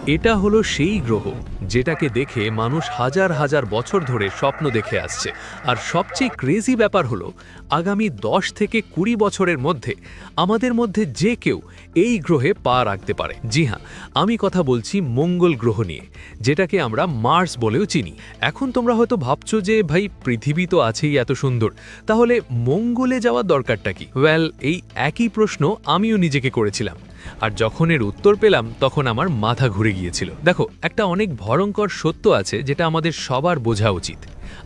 এটা হলো সেই গ্রহ যেটাকে দেখে মানুষ হাজার হাজার বছর ধরে স্বপ্ন দেখে আসছে। আর সবচেয়ে ক্রেজি ব্যাপার হলো আগামী 10 থেকে 20 বছরের মধ্যে আমাদের মধ্যে যে কেউ এই গ্রহে পা রাখতে পারে। জি হ্যাঁ, আমি কথা বলছি মঙ্গল গ্রহ নিয়ে, যেটাকে আমরা মার্স বলেও চিনি। এখন তোমরা হয়তো ভাবছো যে ভাই, পৃথিবী তো আছেই এত সুন্দর, তাহলে মঙ্গলে যাওয়ার দরকারটা কি? ওয়েল, এই একই প্রশ্ন আমিও নিজেকে করেছিলাম, আর যখন এর উত্তর পেলাম তখন আমার মাথা ঘুরে গিয়েছিল। দেখো, একটা অনেক ভয়ঙ্কর সত্য আছে যেটা আমাদের সবার বোঝা উচিত,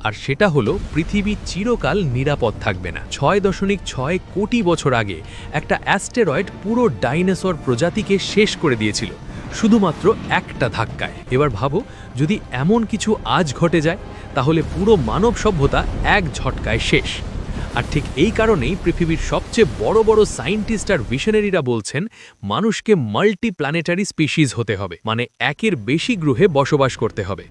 আর সেটা হলো পৃথিবী চিরকাল নিরাপদ থাকবে না। 6.6 কোটি বছর আগে একটা অ্যাস্টেরয়েড পুরো ডাইনোসর প্রজাতিকে শেষ করে দিয়েছিল শুধুমাত্র একটা ধাক্কায়। এবার ভাবো, যদি এমন কিছু আজ ঘটে যায়, তাহলে পুরো মানব সভ্যতা এক ঝটকায় শেষ। আর ঠিক এই কারণেই পৃথিবীর সবচেয়ে বড় বড় সায়েন্টিস্ট আর ভিশনারিরা বলছেন মানুষকে মাল্টি প্ল্যানেটারি স্পিসিস হতে হবে, মানে একের বেশি গ্রহে বসবাস করতে হবে,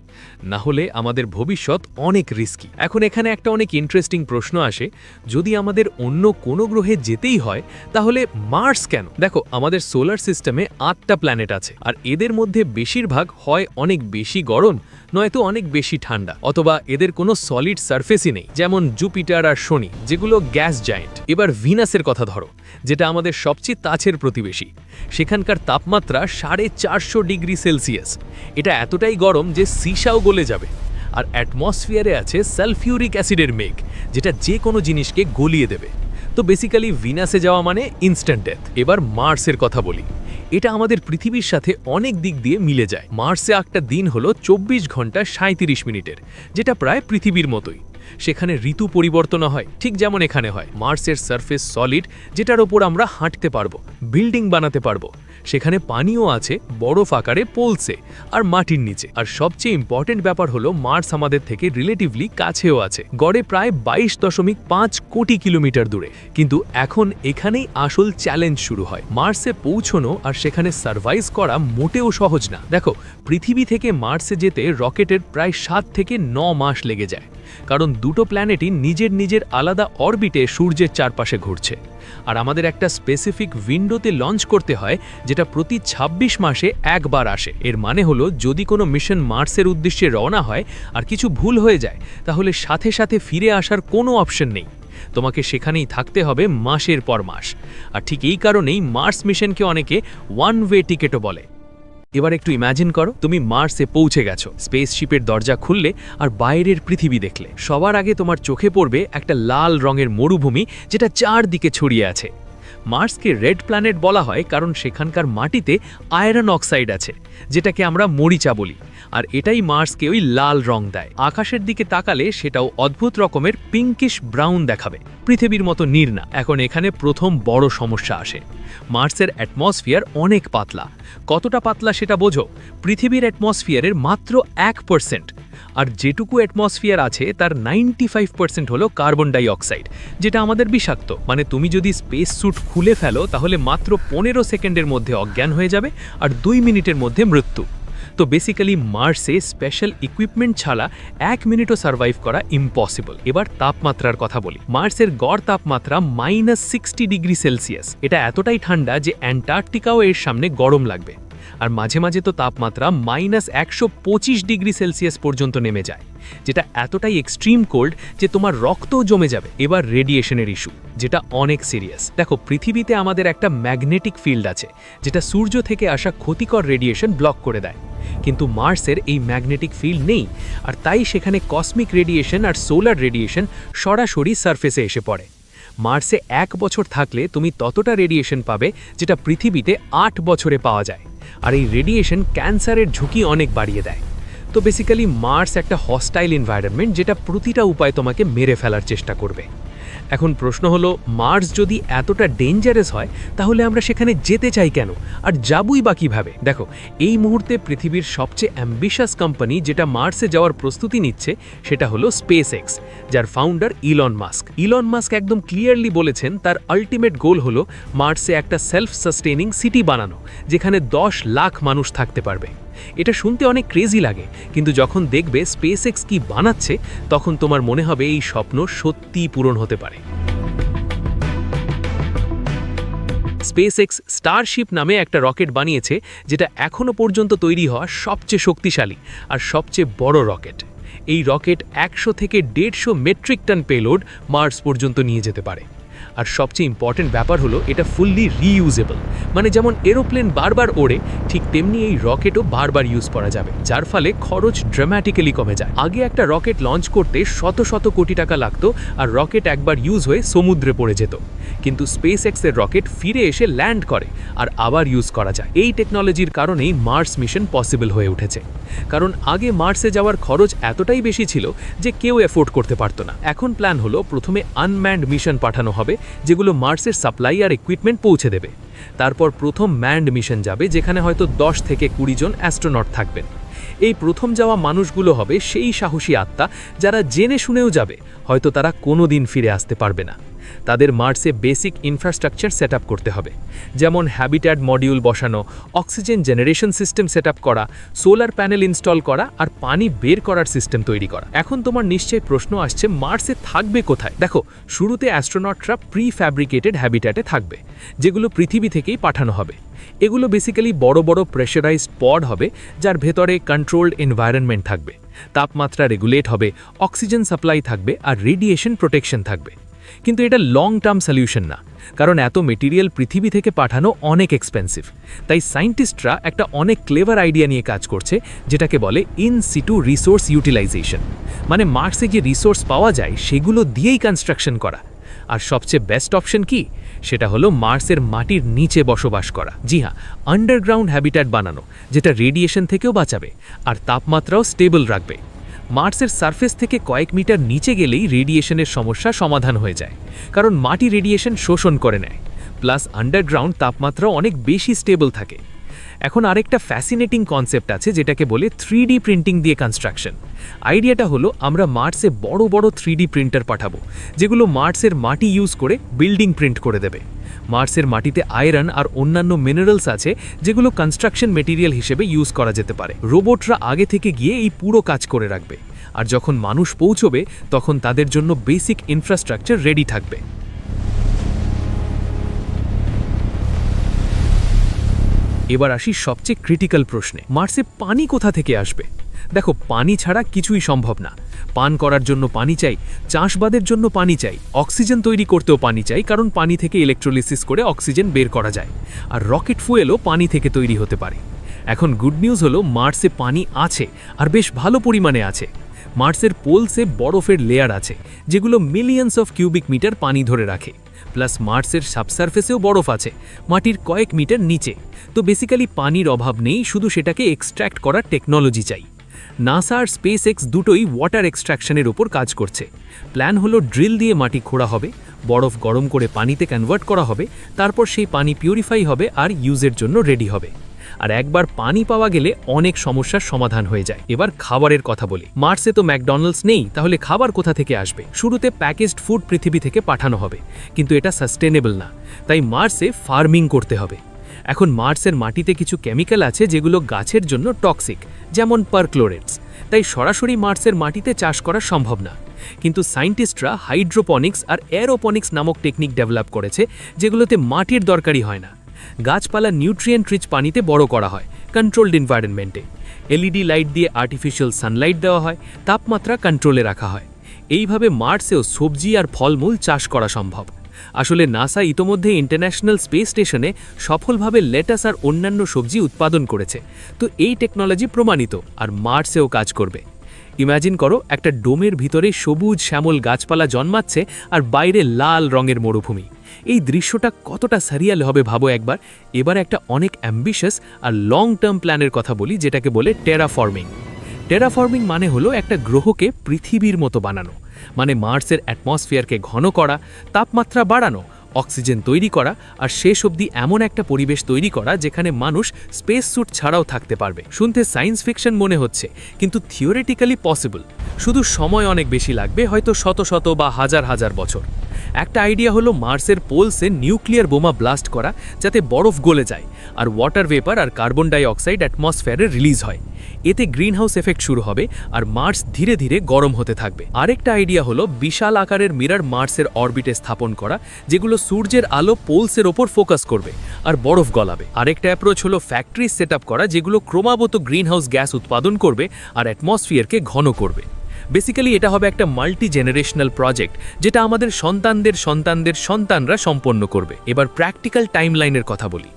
না হলে আমাদের ভবিষ্যৎ অনেক রিস্কি। এখন এখানে একটা অনেক ইন্টারেস্টিং প্রশ্ন আসে, যদি আমাদের অন্য কোনো গ্রহে যেতেই হয় তাহলে মার্স কেন? দেখো, আমাদের সোলার সিস্টেমে 8টা প্ল্যানেট আছে, আর এদের মধ্যে বেশিরভাগ হয় অনেক বেশি গরম, নয়তো অনেক বেশি ঠান্ডা, অথবা এদের কোনো সলিড সারফেসই নেই, যেমন জুপিটার আর শনি যেগুলো গ্যাস জায়েন্ট। এবার ভিনাসের কথা ধরো, যেটা আমাদের সবচেয়ে কাছের প্রতিবেশী। সেখানকার তাপমাত্রা 450 ডিগ্রি সেলসিয়াস। এটা এতটাই গরম যে সীসাও গলে যাবে। আর অ্যাটমসফিয়ারে আছে সালফিউরিক অ্যাসিডের মেঘ, যেটা যে কোনো জিনিসকে গলিয়ে দেবে। তো বেসিক্যালি ভিনাসে যাওয়া মানে ইনস্ট্যান্ট ডেথ। এবার মার্সের কথা বলি, এটা আমাদের পৃথিবীর সাথে অনেক দিক দিয়ে মিলে যায়। মার্সে একটা দিন হলো 24 ঘন্টা 37 মিনিটের, যেটা প্রায় পৃথিবীর মতোই। সেখানে ঋতু পরিবর্তন হয় ঠিক যেমন এখানে হয়। মার্সের সারফেস সলিড, যেটার ওপর আমরা হাঁটতে পারবো, বিল্ডিং বানাতে পারবো। সেখানে পানিও আছে, বরফ আকারে পোলসে আর মাটির নিচে। আর সবচেয়ে ইম্পর্টেন্ট ব্যাপার হলো মার্স আমাদের থেকে রিলেটিভলি কাছেও আছে, গড়ে প্রায় 22.5 কোটি কিলোমিটার দূরে। কিন্তু এখন এখানেই আসল চ্যালেঞ্জ শুরু হয়। মার্সে পৌঁছানো আর সেখানে সার্ভাইভ করা মোটেও সহজ না। দেখো, পৃথিবী থেকে মার্সে যেতে রকেটের প্রায় 7 থেকে 9 মাস লেগে যায়, কারণ দুটো প্ল্যানেটই নিজের নিজের আলাদা অরবিটে সূর্যের চারপাশে ঘুরছে। আর আমাদের একটা স্পেসিফিক উইন্ডোতে লঞ্চ করতে হয়, যেটা প্রতি 26 মাসে একবার আসে। এর মানে হলো, যদি কোনো মিশন মার্সের উদ্দেশ্যে রওনা হয় আর কিছু ভুল হয়ে যায়, তাহলে সাথে সাথে ফিরে আসার কোনো অপশন নেই। তোমাকে সেখানেই থাকতে হবে মাসের পর মাস। আর ঠিক এই কারণেই মার্স মিশনকে অনেকে ওয়ান ওয়ে টিকেটও বলে। এবার একটু ইমাজিন করো, তুমি মার্সে পৌঁছে গেছো, স্পেসশিপের দরজা খুললে আর বাইরের পৃথিবী দেখলে। সবার আগে তোমার চোখে পড়বে একটা লাল রঙের মরুভূমি, যেটা চারদিকে ছড়িয়ে আছে। মার্সকে রেড প্ল্যানেট বলা হয় কারণ সেখানকার মাটিতে আয়রন অক্সাইড আছে, যেটাকে আমরা মরিচা বলি, আর এটাই মার্সকে ওই লাল রং দেয়। আকাশের দিকে তাকালে সেটাও অদ্ভুত রকমের পিঙ্কিশ ব্রাউন দেখাবে, পৃথিবীর মতো নীল না। এখন এখানে প্রথম বড় সমস্যা আসে। মার্সের অ্যাটমসফিয়ার অনেক পাতলা। কতটা পাতলা সেটা বোঝো, পৃথিবীর অ্যাটমসফিয়ারের মাত্র 1%। আর যেটুকু অ্যাটমসফিয়ার আছে তার 95% হলো কার্বন ডাই অক্সাইড, যেটা আমাদের বিষাক্ত। মানে তুমি যদি স্পেস স্যুট খুলে ফেলো, তাহলে মাত্র 15 সেকেন্ডের মধ্যে অজ্ঞান হয়ে যাবে, আর 2 মিনিটের মধ্যে মৃত্যু। তো বেসিক্যালি মার্সে স্পেশাল ইকুইপমেন্ট ছাড়া 1 মিনিটও সার্ভাইভ করা ইম্পসিবল। এবার তাপমাত্রার কথা বলি। মার্সের গড় তাপমাত্রা -60 ডিগ্রি সেলসিয়াস। এটা এতটাই ঠান্ডা যে অ্যান্টার্কটিকাও এর সামনে গরম লাগবে। আর মাঝে মাঝে তো তাপমাত্রা -125 ডিগ্রি সেলসিয়াস পর্যন্ত নেমে যায়, যেটা এতটাই এক্সট্রিম কোল্ড যে তোমার রক্তও জমে যাবে। এবার রেডিয়েশনের ইস্যু, যেটা অনেক সিরিয়াস। দেখো, পৃথিবীতে আমাদের একটা ম্যাগনেটিক ফিল্ড আছে, যেটা সূর্য থেকে আসা ক্ষতিকর রেডিয়েশন ব্লক করে দেয়। কিন্তু মার্সের এই ম্যাগনেটিক ফিল্ড নেই, আর তাই সেখানে কসমিক রেডিয়েশন আর সোলার রেডিয়েশন সরাসরি সারফেসে এসে পড়ে। মার্সে 1 বছর থাকলে তুমি ততটা রেডিয়েশন পাবে যেটা পৃথিবীতে 8 বছরে পাওয়া যায়। আর এই রেডিয়েশন ক্যান্সারের ঝুঁকি অনেক বাড়িয়ে দেয়। তো বেসিক্যালি মার্স একটা হস্টাইল এনভায়রনমেন্ট, যেটা প্রতিটা উপায় তোমাকে মেরে ফেলার চেষ্টা করবে। এখন প্রশ্ন হলো, মার্স যদি এতটা ডেঞ্জারাস হয়, তাহলে আমরা সেখানে যেতে চাই কেন, আর যাবই বা কিভাবে? দেখো, এই মুহূর্তে পৃথিবীর সবচেয়ে অ্যাম্বিশাস কোম্পানি যেটা মার্সে যাওয়ার প্রস্তুতি নিচ্ছে, সেটা হলো SpaceX, যার founder Elon Musk. Elon Musk একদম ক্লিয়ারলি বলেছেন তার আলটিমেট গোল হলো মার্সে একটা সেলফ সাস্টেইনিং সিটি বানানো, যেখানে 10 লাখ মানুষ থাকতে পারবে। এটা শুনতে অনেক ক্রেজি লাগে, কিন্তু যখন দেখবে SpaceX কি বানাচ্ছে, তখন তোমার মনে হবে এই স্বপ্ন সত্যিই পূরণ হতে পারে। স্পেসএক্স স্টারশিপ নামে একটা রকেট বানিয়েছে, যেটা এখনও পর্যন্ত তৈরি হওয়া সবচেয়ে শক্তিশালী আর সবচেয়ে বড় রকেট। এই রকেট 100 থেকে 150 মেট্রিক টন পেলোড মার্স পর্যন্ত নিয়ে যেতে পারে। আর সবচেয়ে ইম্পর্টেন্ট ব্যাপার হলো এটা ফুললি রিইউজেবল, মানে যেমন এরোপ্লেন বারবার ওড়ে ঠিক তেমনি এই রকেটও বারবার ইউজ করা যাবে, যার ফলে খরচ ড্রামাটিক্যালি কমে যায়। আগে একটা রকেট লঞ্চ করতে শত শত কোটি টাকা লাগতো, আর রকেট একবার ইউজ হয়ে সমুদ্রে পড়ে যেত। কিন্তু স্পেসএক্সের রকেট ফিরে এসে ল্যান্ড করে আর আবার ইউজ করা যায়। এই টেকনোলজির কারণেই মার্স মিশন পসিবল হয়ে উঠেছে, কারণ আগে মার্সে যাওয়ার খরচ এতটাই বেশি ছিল যে কেউ এফোর্ড করতে পারতো না। এখন প্ল্যান হলো প্রথমে আনম্যান্ড মিশন পাঠানো হবে, যেগুলো মার্সের সাপ্লাই আর ইকুইপমেন্ট পৌঁছে দেবে। তারপর প্রথম ম্যান্ড মিশন যাবে, যেখানে হয়তো 10 থেকে 20 জন অ্যাস্ট্রোনট থাকবেন। এই প্রথম যাওয়া মানুষগুলো হবে সেই সাহসী আত্মা যারা জেনে শুনেও যাবে হয়তো তারা কোনোদিন ফিরে আসতে পারবে না। তাদের মার্সে বেসিক ইনফ্রাস্ট্রাকচার সেট করতে হবে, যেমন হ্যাবিট্যাট মডিউল বসানো, অক্সিজেন জেনারেশন সিস্টেম সেট করা, সোলার প্যানেল ইনস্টল করা আর পানি বের করার সিস্টেম তৈরি করা। এখন তোমার নিশ্চয়ই প্রশ্ন আসছে, মার্সে থাকবে কোথায়? দেখো, শুরুতে অ্যাস্ট্রোনটরা প্রি ফ্যাব্রিকেটেড হ্যাবিট্যাটে থাকবে, যেগুলো পৃথিবী থেকেই পাঠানো হবে। এগুলো বেসিক্যালি বড় বড় প্রেশারাইজড পড হবে, যার ভেতরে কন্ট্রোলড এনভায়রনমেন্ট থাকবে, তাপমাত্রা রেগুলেট হবে, অক্সিজেন সাপ্লাই থাকবে আর রেডিয়েশন প্রোটেকশন থাকবে। কিন্তু এটা লং টার্ম সলিউশন না, কারণ এত মেটেরিয়াল পৃথিবী থেকে পাঠানো অনেক এক্সপেন্সিভ। তাই সায়েন্টিস্টরা একটা অনেক ক্লেভার আইডিয়া নিয়ে কাজ করছে, যেটাকে বলে ইন সিটু রিসোর্স ইউটিলাইজেশন, মানে মার্সে যে রিসোর্স পাওয়া যায় সেগুলো দিয়েই কনস্ট্রাকশন করা। আর সবচেয়ে বেস্ট অপশন কি? সেটা হলো মার্সের মাটির নিচে বসবাস করা। জি হ্যাঁ, আন্ডারগ্রাউন্ড হ্যাবিট্যাট বানানো, যেটা রেডিয়েশন থেকেও বাঁচাবে আর তাপমাত্রাও স্টেবল রাখবে। মার্সের সারফেস থেকে কয়েক মিটার নিচে গেলেই রেডিয়েশনের সমস্যা সমাধান হয়ে যায়, কারণ মাটি রেডিয়েশন শোষণ করে নেয়, প্লাস আন্ডারগ্রাউন্ড তাপমাত্রাও অনেক বেশি স্টেবল থাকে। এখন আরেকটা ফ্যাসিনেটিং কনসেপ্ট আছে, যেটাকে বলে 3D প্রিন্টিং দিয়ে কনস্ট্রাকশন। আইডিয়াটা হলো আমরা মার্সে বড় বড় 3D প্রিন্টার পাঠাবো, যেগুলো মার্সের মাটি ইউজ করে বিল্ডিং প্রিন্ট করে দেবে। মার্সের মাটিতে আয়রন আর অন্যান্য মিনারেলস আছে, যেগুলো কনস্ট্রাকশন মেটেরিয়াল হিসেবে ইউজ করা যেতে পারে। রোবটরা আগে থেকে গিয়ে এই পুরো কাজ করে রাখবে, আর যখন মানুষ পৌঁছবে তখন তাদের জন্য বেসিক ইনফ্রাস্ট্রাকচার রেডি থাকবে। এবার আসি সবচেয়ে ক্রিটিক্যাল প্রশ্নে, মার্সে পানি কোথা থেকে আসবে? দেখো, পানি ছাড়া কিছুই সম্ভব না। পান করার জন্য পানি চাই, চাষবাদের জন্য পানি চাই, অক্সিজেন তৈরি করতেও পানি চাই, কারণ পানি থেকে ইলেকট্রোলিসিস করে অক্সিজেন বের করা যায়। আর রকেট ফুয়েলও পানি থেকে তৈরি হতে পারে। এখন গুড নিউজ হলো মার্সে পানি আছে, আর বেশ ভালো পরিমাণে আছে। মার্সের পোলসে বরফের লেয়ার আছে, যেগুলো মিলিয়নস অফ কিউবিক মিটার পানি ধরে রাখে। প্লাস মার্সের সাবসারফেসেও বরফ আছে, মাটির কয়েক মিটার নিচে। তো বেসিক্যালি পানির অভাব নেই, শুধু সেটাকে এক্সট্র্যাক্ট করার টেকনোলজি চাই। নাসা আর স্পেসএক্স দুটোই ওয়াটার এক্সট্র্যাকশনের উপর কাজ করছে। প্ল্যান হলো ড্রিল দিয়ে মাটি খোঁড়া হবে, বরফ গরম করে পানিতে কনভার্ট করা হবে, তারপর সেই পানি পিউরিফাই হবে আর ইউজের জন্য রেডি হবে। আর একবার পানি পাওয়া গেলে অনেক সমস্যার সমাধান হয়ে যায়। এবার খাবারের কথা বলি। মার্সে তো ম্যাকডোনাল্ডস নেই, তাহলে খাবার কোথা থেকে আসবে? শুরুতে প্যাকেজড ফুড পৃথিবী থেকে পাঠানো হবে, কিন্তু এটা সাস্টেনেবল না, তাই মার্সে ফার্মিং করতে হবে। এখন মার্সের মাটিতে কিছু কেমিক্যাল আছে যেগুলো গাছের জন্য টক্সিক, যেমন পারক্লোরেটস, তাই সরাসরি মার্সের মাটিতে চাষ করা সম্ভব না। কিন্তু সায়েন্টিস্টরা হাইড্রোপনিক্স আর এরোপনিক্স নামক টেকনিক ডেভেলপ করেছে, যেগুলোতে মাটির দরকারই হয় না। গাছপালা নিউট্রিয়েন্ট রিচ পানিতে বড় করা হয় কন্ট্রোলড এনভায়রনমেন্টে। এলইডি লাইট দিয়ে আর্টিফিশিয়াল সানলাইট দেওয়া হয়, তাপমাত্রা কন্ট্রোলে রাখা হয়। এইভাবে মার্সেও সবজি আর ফলমূল চাষ করা সম্ভব। আসলে নাসা ইতোমধ্যে ইন্টারন্যাশনাল স্পেস স্টেশনে সফলভাবে লেটাস আর অন্যান্য সবজি উৎপাদন করেছে। তো এই টেকনোলজি প্রমাণিত, আর মার্সেও কাজ করবে। ইমাজিন করো, একটা ডোমের ভিতরে সবুজ শ্যামল গাছপালা জন্মাচ্ছে আর বাইরে লাল রঙের মরুভূমি। এই দৃশ্যটা কতটা সারিয়াল হবে ভাবো একবার। এবার একটা অনেক অ্যাম্বিশাস আর লং টার্ম প্ল্যানের কথা বলি, যেটাকে বলে টেরাফর্মিং। টেরাফর্মিং মানে হলো একটা গ্রহকে পৃথিবীর মতো বানানো, মানে মার্সের অ্যাটমসফিয়ারকে ঘন করা, তাপমাত্রা বাড়ানো, অক্সিজেন তৈরি করা, আর শেষ অবধি এমন একটা পরিবেশ তৈরি করা যেখানে মানুষ স্পেস স্যুট ছাড়াও থাকতে পারবে। শুনতে সায়েন্স ফিকশন মনে হচ্ছে, কিন্তু থিওরিটিক্যালি পসিবল। শুধু সময় অনেক বেশি লাগবে, হয়তো শত শত বা হাজার হাজার বছর। একটা আইডিয়া হলো মার্সের পোলসে নিউক্লিয়ার বোমা ব্লাস্ট করা, যাতে বরফ গলে যায় আর ওয়াটার ভেপার আর কার্বন ডাই অক্সাইড অ্যাটমসফিয়ারে রিলিজ হয়। এতে গ্রিনহাউস এফেক্ট শুরু হবে আর মার্স ধীরে ধীরে গরম হতে থাকবে। আরেকটা আইডিয়া হলো বিশাল আকারের মিরর মার্সের অরবিটে স্থাপন করা, যেগুলো সূর্যের আলো পোলসের ওপর ফোকাস করবে আর বরফ গলাবে। আরেকটা অ্যাপ্রোচ হলো ফ্যাক্টরি সেট করা, যেগুলো ক্রমাগত গ্রিনহাউস গ্যাস উৎপাদন করবে আর অ্যাটমসফিয়ারকে ঘন করবে। বেসিক্যালি এটা হবে একটা মাল্টি জেনারেশনাল প্রজেক্ট, যেটা আমাদের সন্তানদের সন্তানদের সন্তানরা সম্পন্ন করবে। এবার প্র্যাকটিক্যাল টাইমলাইনের কথা বলি।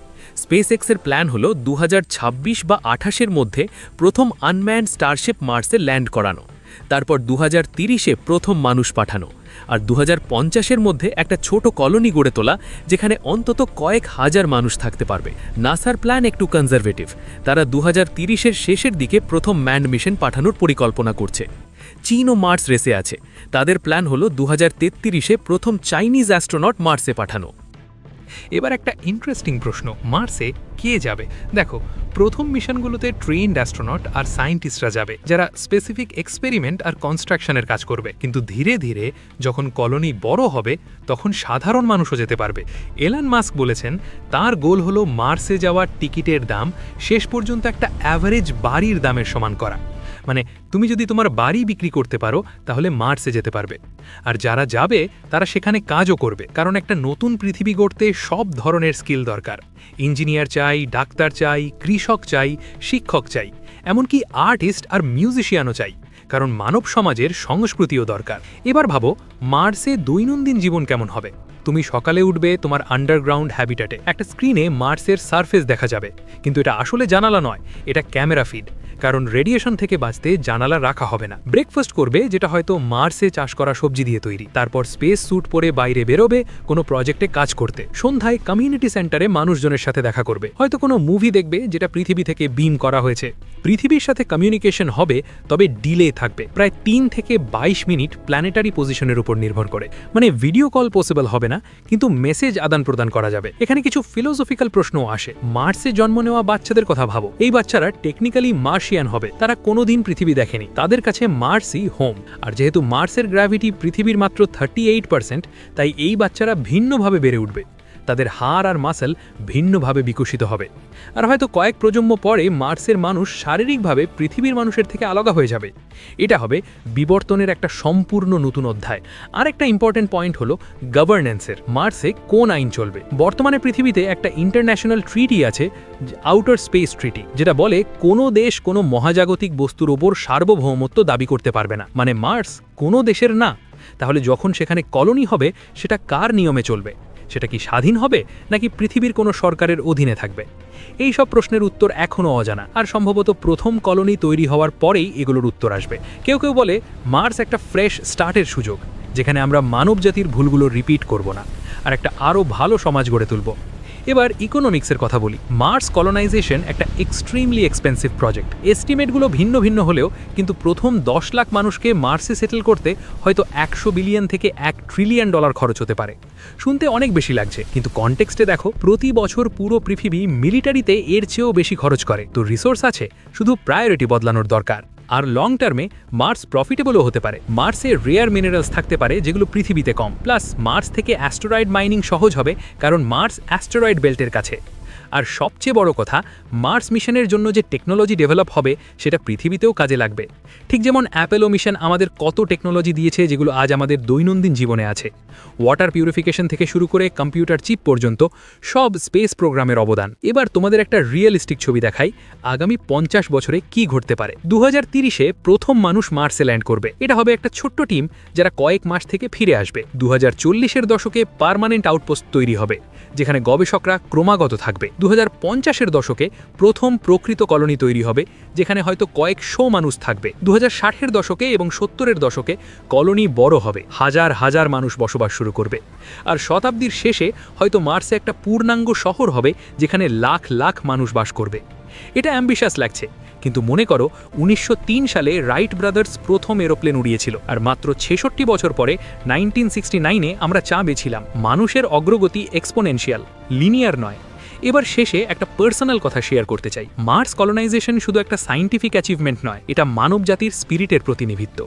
স্পেসএক্সের প্ল্যান হলো 2026 বা 28-এর মধ্যে প্রথম আনম্যান্ড স্টারশিপ মার্সে ল্যান্ড করানো, তারপর 2030-এ প্রথম মানুষ পাঠানো, আর 2050-এর মধ্যে একটা ছোট কলোনি গড়ে তোলা, যেখানে অন্তত কয়েক হাজার মানুষ থাকতে পারবে। নাসার প্ল্যান একটু কনজারভেটিভ, তারা 2030-এর শেষের দিকে প্রথম ম্যান্ড মিশন পাঠানোর পরিকল্পনা করছে। চীনও মার্স রেসে আছে, তাদের প্ল্যান হলো 2033-এ প্রথম চাইনিজ অ্যাস্ট্রোনট মার্সে পাঠানো। এবার একটা ইন্টারেস্টিং প্রশ্ন, মার্সে কে যাবে? দেখো, প্রথম মিশনগুলোতে ট্রেন্ড অ্যাস্ট্রোনট আর সায়েন্টিস্টরা যাবে, যারা স্পেসিফিক এক্সপেরিমেন্ট আর কনস্ট্রাকশনের কাজ করবে। কিন্তু ধীরে ধীরে যখন কলোনি বড় হবে, তখন সাধারণ মানুষও যেতে পারবে। এলন মাস্ক বলেছেন তার গোল হলো মার্সে যাওয়ার টিকিটের দাম শেষ পর্যন্ত একটা অ্যাভারেজ বাড়ির দামের সমান করা। মানে তুমি যদি তোমার বাড়ি বিক্রি করতে পারো, তাহলে মার্সে যেতে পারবে। আর যারা যাবে তারা সেখানে কাজও করবে, কারণ একটা নতুন পৃথিবী গড়তে সব ধরনের স্কিল দরকার। ইঞ্জিনিয়ার চাই, ডাক্তার চাই, কৃষক চাই, শিক্ষক চাই, এমনকি আর্টিস্ট আর মিউজিশিয়ানও চাই, কারণ মানব সমাজের সংস্কৃতিও দরকার। এবার ভাবো, মার্সে দৈনন্দিন জীবন কেমন হবে? তুমি সকালে উঠবে তোমার আন্ডারগ্রাউন্ড হ্যাবিটাটে, একটা স্ক্রিনে মার্সের সারফেস দেখা যাবে, কিন্তু এটা আসলে জানালা নয়, এটা ক্যামেরা ফিড, কারণ রেডিয়েশন থেকে বাঁচতে জানালা রাখা হবে না। ব্রেকফাস্ট করবে, যেটা হয়তো মার্সে চাষ করা সবজি দিয়ে তৈরি, তারপর স্পেস স্যুট পরে বাইরে বেরোবে কোনো প্রজেক্টে কাজ করতে। সন্ধ্যায় কমিউনিটি সেন্টারে মানুষজনের সাথে দেখা করবে, হয়তো কোনো মুভি দেখবে যেটা পৃথিবী থেকে বিম করা হয়েছে। পৃথিবীর সাথে কমিউনিকেশন হবে, তবে ডিলে থাকবে, প্রায় 3 থেকে 22 মিনিট প্ল্যানেটারি পজিশনের উপর নির্ভর করে। মানে ভিডিও কল পসিবল হবে না, কিন্তু মেসেজ আদান প্রদান করা যাবে। এখানে কিছু ফিলোসফিক্যাল প্রশ্নও আসে। মার্সে জন্ম নেওয়া বাচ্চাদের কথা ভাবো, এই বাচ্চারা টেকনিক্যালি মার্শিয়ান হবে, তারা কোনোদিন পৃথিবী দেখেনি, তাদের কাছে মার্সই হোম। আর যেহেতু মার্সের গ্র্যাভিটি পৃথিবীর মাত্র 38%, তাই এই বাচ্চারা ভিন্নভাবে বেড়ে উঠবে, তাদের হাড় আর মাসল ভিন্নভাবে বিকশিত হবে। আর হয়তো কয়েক প্রজন্ম পরে মার্সের মানুষ শারীরিকভাবে পৃথিবীর মানুষের থেকে আলাদা হয়ে যাবে। এটা হবে বিবর্তনের একটা সম্পূর্ণ নতুন অধ্যায়। আর একটা ইম্পর্টেন্ট পয়েন্ট হলো গভর্নেন্সের। মার্সে কোন আইন চলবে? বর্তমানে পৃথিবীতে একটা ইন্টারন্যাশনাল ট্রিটি আছে, আউটার স্পেস ট্রিটি, যেটা বলে কোনো দেশ কোনো মহাজাগতিক বস্তুর ওপর সার্বভৌমত্ব দাবি করতে পারবে না। মানে মার্স কোনো দেশের না। তাহলে যখন সেখানে কলোনি হবে, সেটা কার নিয়মে চলবে? সেটা কি স্বাধীন হবে, নাকি পৃথিবীর কোনো সরকারের অধীনে থাকবে? এই সব প্রশ্নের উত্তর এখনও অজানা, আর সম্ভবত প্রথম কলোনি তৈরি হওয়ার পরেই এগুলোর উত্তর আসবে। কেউ কেউ বলে মার্স একটা ফ্রেশ স্টার্টের সুযোগ, যেখানে আমরা মানবজাতির ভুলগুলো রিপিট করব না, আর একটা আরও ভালো সমাজ গড়ে তুলব। এবার ইকোনমিক্সের কথা বলি। মার্স কলোনাইজেশন একটা এক্সট্রিমলি এক্সপেন্সিভ প্রজেক্ট। এস্টিমেটগুলো ভিন্ন ভিন্ন হলেও কিন্তু প্রথম 10 লাখ মানুষকে মার্সে সেটেল করতে হয়তো 100 বিলিয়ন থেকে $1 ট্রিলিয়ন খরচ হতে পারে। শুনতে অনেক বেশি লাগছে, কিন্তু কনটেক্সটে দেখো, প্রতি বছর পুরো পৃথিবী মিলিটারিতে এর চেয়েও বেশি খরচ করে। তো রিসোর্স আছে, শুধু প্রায়োরিটি বদলানোর দরকার। আর লং টার্মে মার্স প্রফিটেবলও হতে পারে। মার্সে রেয়ার মিনারেলস থাকতে পারে, যেগুলো পৃথিবীতে কম। প্লাস মার্স থেকে অ্যাস্টেরয়েড মাইনিং সহজ হবে, কারণ মার্স অ্যাস্টেরয়েড বেল্টের কাছে। আর সবচেয়ে বড় কথা, মার্স মিশনের জন্য যে টেকনোলজি ডেভেলপ হবে, সেটা পৃথিবীতেও কাজে লাগবে। ঠিক যেমন অ্যাপেলো মিশন আমাদের কত টেকনোলজি দিয়েছে, যেগুলো আজ আমাদের দৈনন্দিন জীবনে আছে। ওয়াটার পিউরিফিকেশন থেকে শুরু করে কম্পিউটার চিপ পর্যন্ত সব স্পেস প্রোগ্রামের অবদান। এবার তোমাদের একটা রিয়েলিস্টিক ছবি দেখাই, আগামী 50 বছরে কি ঘটতে পারে। 2030-এ প্রথম মানুষ মার্সে ল্যান্ড করবে। এটা হবে একটা ছোট্ট টিম, যারা কয়েক মাস থেকে ফিরে আসবে। 2040-এর দশকে পার্মানেন্ট আউটপোস্ট তৈরি হবে, যেখানে গবেষকরা ক্রমাগত থাকবে। 2050-এর দশকে প্রথম প্রকৃত কলোনি তৈরি হবে, যেখানে হয়তো কয়েকশো মানুষ থাকবে। 2060-এর দশকে এবং 70-এর দশকে কলোনি বড় হবে, হাজার হাজার মানুষ বসবাস শুরু করবে। আর শতাব্দীর শেষে হয়তো মার্সে একটা পূর্ণাঙ্গ শহর হবে, যেখানে লাখ লাখ মানুষ বাস করবে। এটা অ্যাম্বিশাস লাগছে, কিন্তু মনে করো 1903 সালে রাইট ব্রাদার্স প্রথম এরোপ্লেন উড়িয়েছিল, আর মাত্র 66 বছর পরে 1969-এ আমরা বেছিলাম। মানুষের অগ্রগতি এক্সপোনেনশিয়াল, লিনিয়ার নয়। এবার শেষে একটা পার্সোনাল কথা শেয়ার করতে চাই। মার্স কলোনাইজেশন শুধু একটা সায়েন্টিফিক অ্যাচিভমেন্ট নয়, এটা মানবজাতির স্পিরিটের প্রতিনিধিত্ব।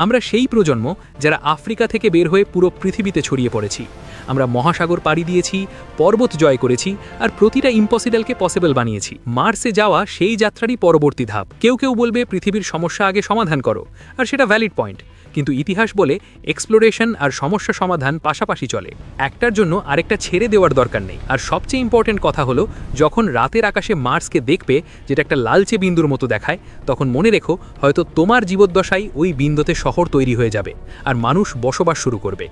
আমরা সেই প্রজন্ম যারা আফ্রিকা থেকে বের হয়ে পুরো পৃথিবীতে ছড়িয়ে পড়েছি। আমরা মহাসাগর পাড়ি দিয়েছি, পর্বত জয় করেছি, আর প্রতিটা ইম্পসিবলকে পসিবল বানিয়েছি। মার্সে যাওয়া সেই যাত্রারই পরবর্তী ধাপ। কেউ কেউ বলবে পৃথিবীর সমস্যা আগে সমাধান করো, আর সেটা ভ্যালিড পয়েন্ট। কিন্তু ইতিহাস বলে এক্সপ্লোরেশন আর সমস্যা সমাধান পাশাপাশি চলে, একটার জন্য আরেকটা ছেড়ে দেওয়ার দরকার নেই। আর সবচেয়ে ইম্পর্টেন্ট কথা হলো, যখন রাতের আকাশে মার্সকে দেখবে যেটা একটা লালচে বিন্দুর মতো দেখায়, তখন মনে রেখো হয়তো তোমার জীবদ্দশায় ওই বিন্দুতে শহর তৈরি হয়ে যাবে আর মানুষ বসবাস শুরু করবে।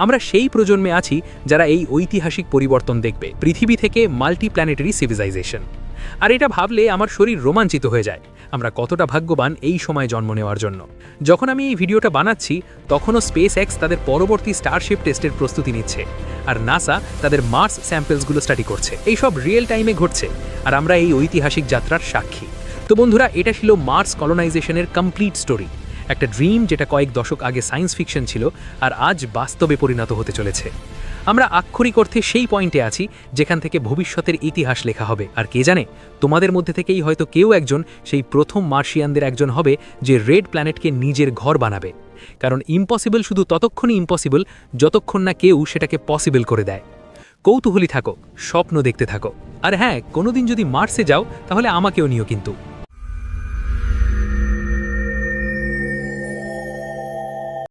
আমরা সেই প্রজন্মে আছি যারা এই ঐতিহাসিক পরিবর্তন দেখবে, পৃথিবী থেকে মাল্টিপ্ল্যানেটারি সিভিলাইজেশন। আর এটা ভাবলে আমার শরীর রোমাঞ্চিত হয়ে যায়। আমরা কতটা ভাগ্যবান এই সময় জন্ম নেওয়ার জন্য। যখন আমি এই ভিডিওটা বানাচ্ছি তখনও স্পেস এক্স তাদের পরবর্তী স্টারশিপ টেস্টের প্রস্তুতি নিচ্ছে, আর নাসা তাদের মার্স স্যাম্পলসগুলো স্টাডি করছে। এইসব রিয়েল টাইমে ঘটছে আর আমরা এই ঐতিহাসিক যাত্রার সাক্ষী। তো বন্ধুরা, এটা ছিল মার্স কলোনাইজেশনের কমপ্লিট স্টোরি। একটা ড্রিম যেটা কয়েক দশক আগে সায়েন্স ফিকশন ছিল আর আজ বাস্তবে পরিণত হতে চলেছে। আমরা আক্ষরিক অর্থে সেই পয়েন্টে আছি যেখান থেকে ভবিষ্যতের ইতিহাস লেখা হবে। আর কে জানে, তোমাদের মধ্যে থেকেই হয়তো কেউ একজন সেই প্রথম মার্শিয়ানদের একজন হবে যে রেড প্ল্যানেটকে নিজের ঘর বানাবে। কারণ ইম্পসিবল শুধু ততক্ষণই ইম্পসিবল যতক্ষণ না কেউ সেটাকে পসিবল করে দেয়। কৌতূহলী থাকো, স্বপ্ন দেখতে থাকো, আর হ্যাঁ, কোনোদিন যদি মার্সে যাও তাহলে আমাকেও নিও কিন্তু।